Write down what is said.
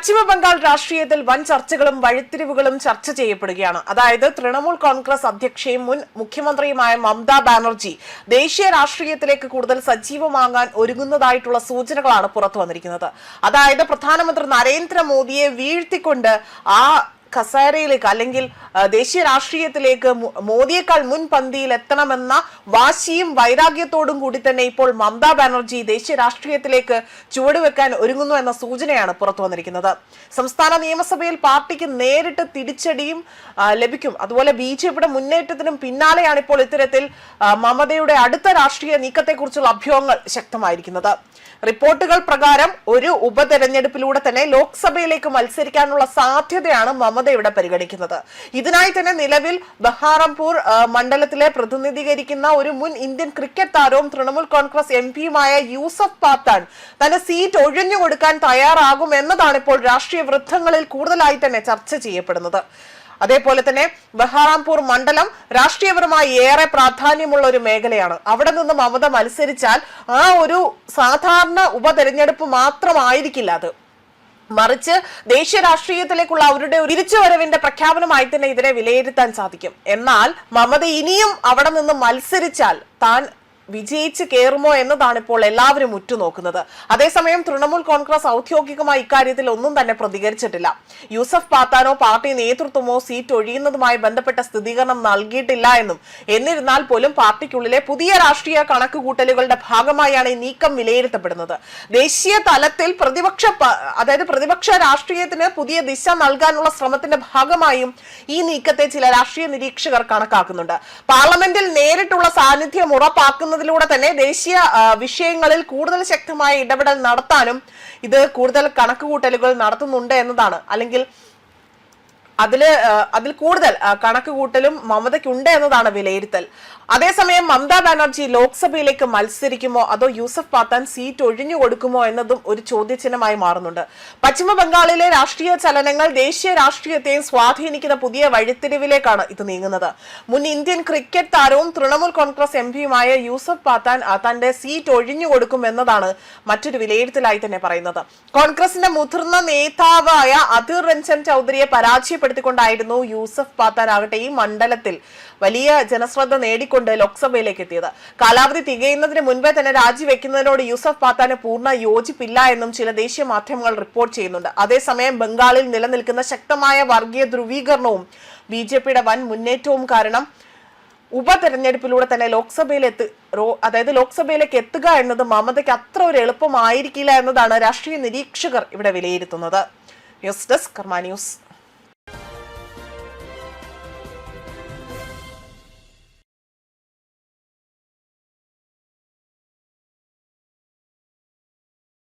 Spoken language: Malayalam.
പശ്ചിമ ബംഗാൾ രാഷ്ട്രീയത്തിൽ വൻ ചർച്ചകളും വഴിത്തിരിവുകളും ചർച്ച ചെയ്യപ്പെടുകയാണ്. അതായത് തൃണമൂൽ കോൺഗ്രസ് അധ്യക്ഷയും മുൻ മുഖ്യമന്ത്രിയുമായ മമതാ ബാനർജി ദേശീയ രാഷ്ട്രീയത്തിലേക്ക് കൂടുതൽ സജീവമാകാൻ ഒരുങ്ങുന്നതായിട്ടുള്ള സൂചനകളാണ് പുറത്തു വന്നിരിക്കുന്നത്. അതായത് പ്രധാനമന്ത്രി നരേന്ദ്രമോദിയെ വീഴ്ത്തിക്കൊണ്ട് ആ കസേരയിലേക്ക് അല്ലെങ്കിൽ ദേശീയ രാഷ്ട്രീയത്തിലേക്ക് മോദിയേക്കാൾ മുൻപന്തിയിൽ എത്തണമെന്ന വാശിയും വൈരാഗ്യത്തോടും കൂടി തന്നെ ഇപ്പോൾ മമതാ ബാനർജി ദേശീയ രാഷ്ട്രീയത്തിലേക്ക് ചുവടുവെക്കാൻ ഒരുങ്ങുന്നു എന്ന സൂചനയാണ് പുറത്തു വന്നിരിക്കുന്നത്. സംസ്ഥാന നിയമസഭയിൽ പാർട്ടിക്ക് നേരിട്ട് തിരിച്ചടിയും ലഭിക്കും. അതുപോലെ BJPയുടെ മുന്നേറ്റത്തിനും പിന്നാലെയാണ് ഇപ്പോൾ ഇത്തരത്തിൽ മമതയുടെ അടുത്ത രാഷ്ട്രീയ നീക്കത്തെക്കുറിച്ചുള്ള അഭ്യൂഹങ്ങൾ ശക്തമായിരിക്കുന്നത്. റിപ്പോർട്ടുകൾ പ്രകാരം ഒരു ഉപതെരഞ്ഞെടുപ്പിലൂടെ തന്നെ ലോക്സഭയിലേക്ക് മത്സരിക്കാനുള്ള സാധ്യതയാണ് മമത ഇവിടെ പരിഗണിക്കുന്നത്. ഇതിനായി തന്നെ നിലവിൽ ബഹാറംപൂർ മണ്ഡലത്തിലെ പ്രതിനിധീകരിക്കുന്ന ഒരു മുൻ ഇന്ത്യൻ ക്രിക്കറ്റ് താരവും തൃണമൂൽ കോൺഗ്രസ് MPയുമായ യൂസഫ് പാത്താൻ തന്റെ സീറ്റ് ഒഴിഞ്ഞുകൊടുക്കാൻ തയ്യാറാകും എന്നതാണ് ഇപ്പോൾ രാഷ്ട്രീയ വൃത്തങ്ങളിൽ കൂടുതലായി തന്നെ ചർച്ച ചെയ്യപ്പെടുന്നത്. അതേപോലെ തന്നെ ബഹാറാംപൂർ മണ്ഡലം രാഷ്ട്രീയപരമായി ഏറെ പ്രാധാന്യമുള്ള ഒരു മേഖലയാണ്. അവിടെ നിന്ന് മമത മത്സരിച്ചാൽ ആ ഒരു സാധാരണ ഉപതെരഞ്ഞെടുപ്പ് മാത്രമായിരിക്കില്ല അത്, മറിച്ച് ദേശീയ രാഷ്ട്രീയത്തിലേക്കുള്ള അവരുടെ തിരിച്ചുവരവിന്റെ പ്രഖ്യാപനമായി തന്നെ ഇതിനെ വിലയിരുത്താൻ സാധിക്കും. എന്നാൽ മമത ഇനിയും അവിടെ നിന്ന് മത്സരിച്ചാൽ താൻ വിജയിച്ച് കയറുമോ എന്നതാണ് ഇപ്പോൾ എല്ലാവരും ഉറ്റുനോക്കുന്നത്. അതേസമയം തൃണമൂൽ കോൺഗ്രസ് ഔദ്യോഗികമായി ഇക്കാര്യത്തിൽ ഒന്നും തന്നെ പ്രതികരിച്ചിട്ടില്ല. യൂസഫ് പാത്താനോ പാർട്ടി നേതൃത്വമോ സീറ്റ് ഒഴിയുന്നതുമായി ബന്ധപ്പെട്ട സ്ഥിരീകരണം നൽകിയിട്ടില്ല എന്നും, എന്നിരുന്നാൽ പോലും പാർട്ടിക്കുള്ളിലെ പുതിയ രാഷ്ട്രീയ കണക്കുകൂട്ടലുകളുടെ ഭാഗമായാണ് ഈ നീക്കം വിലയിരുത്തപ്പെടുന്നത്. ദേശീയ തലത്തിൽ പ്രതിപക്ഷ രാഷ്ട്രീയത്തിന് പുതിയ ദിശ നൽകാനുള്ള ശ്രമത്തിന്റെ ഭാഗമായും ഈ നീക്കത്തെ ചില രാഷ്ട്രീയ നിരീക്ഷകർ കണക്കാക്കുന്നുണ്ട്. പാർലമെന്റിൽ നേരിട്ടുള്ള സാന്നിധ്യം ഉറപ്പാക്കുന്ന ിലൂടെ തന്നെ ദേശീയ വിഷയങ്ങളിൽ കൂടുതൽ ശക്തമായ ഇടപെടൽ നടത്താനും ഇത് കൂടുതൽ കണക്കുകൂട്ടലുകൾ നടത്തുന്നുണ്ട് എന്നതാണ്, അല്ലെങ്കിൽ അതിൽ കൂടുതൽ കണക്കുകൂട്ടലും മമതയ്ക്കുണ്ട് എന്നതാണ് വിലയിരുത്തൽ. അതേസമയം മമതാ ബാനർജി ലോക്സഭയിലേക്ക് മത്സരിക്കുമോ അതോ യൂസഫ് പാത്താൻ സീറ്റ് ഒഴിഞ്ഞു കൊടുക്കുമോ എന്നതും ഒരു ചോദ്യചിഹ്നമായി മാറുന്നുണ്ട്. പശ്ചിമ ബംഗാളിലെ രാഷ്ട്രീയ ചലനങ്ങൾ ദേശീയ രാഷ്ട്രീയത്തെയും സ്വാധീനിക്കുന്ന പുതിയ വഴിത്തിരിവിലേക്കാണ് ഇത് നീങ്ങുന്നത്. മുൻ ഇന്ത്യൻ ക്രിക്കറ്റ് താരവും തൃണമൂൽ കോൺഗ്രസ് MPയുമായ യൂസഫ് പാത്താൻ തന്റെ സീറ്റ് ഒഴിഞ്ഞു കൊടുക്കും എന്നതാണ് മറ്റൊരു വിലയിരുത്തലായി തന്നെ പറയുന്നത്. കോൺഗ്രസിന്റെ മുതിർന്ന നേതാവായ അധീർ രഞ്ജൻ ചൌധരിയെ പരാജയപ്പെടുത്തിക്കൊണ്ടായിരുന്നു യൂസഫ് പാത്താൻ ആകട്ടെ ഈ മണ്ഡലത്തിൽ വലിയ ജനശ്രദ്ധ നേടിക്കൊണ്ട് ലോക്സഭയിലേക്ക് എത്തിയത്. കാലാവധി തികയുന്നതിന് മുൻപേ തന്നെ രാജിവെക്കുന്നതിനോട് യൂസഫ് പാത്താന് പൂർണ്ണ യോജിപ്പില്ല എന്നും ചില ദേശീയ മാധ്യമങ്ങൾ റിപ്പോർട്ട് ചെയ്യുന്നുണ്ട്. അതേസമയം ബംഗാളിൽ നിലനിൽക്കുന്ന ശക്തമായ വർഗീയ ധ്രുവീകരണവും BJPയുടെ വൻ മുന്നേറ്റവും കാരണം ഉപതെരഞ്ഞെടുപ്പിലൂടെ തന്നെ ലോക്സഭയിലേക്ക് എത്തുക എന്നത് മമതയ്ക്ക് അത്ര ഒരു എളുപ്പമായിരിക്കില്ല എന്നതാണ് രാഷ്ട്രീയ നിരീക്ഷകർ ഇവിടെ വിലയിരുത്തുന്നത്. ന്യൂസ് ഡെസ്ക് കർമ്മ ന്യൂസ്.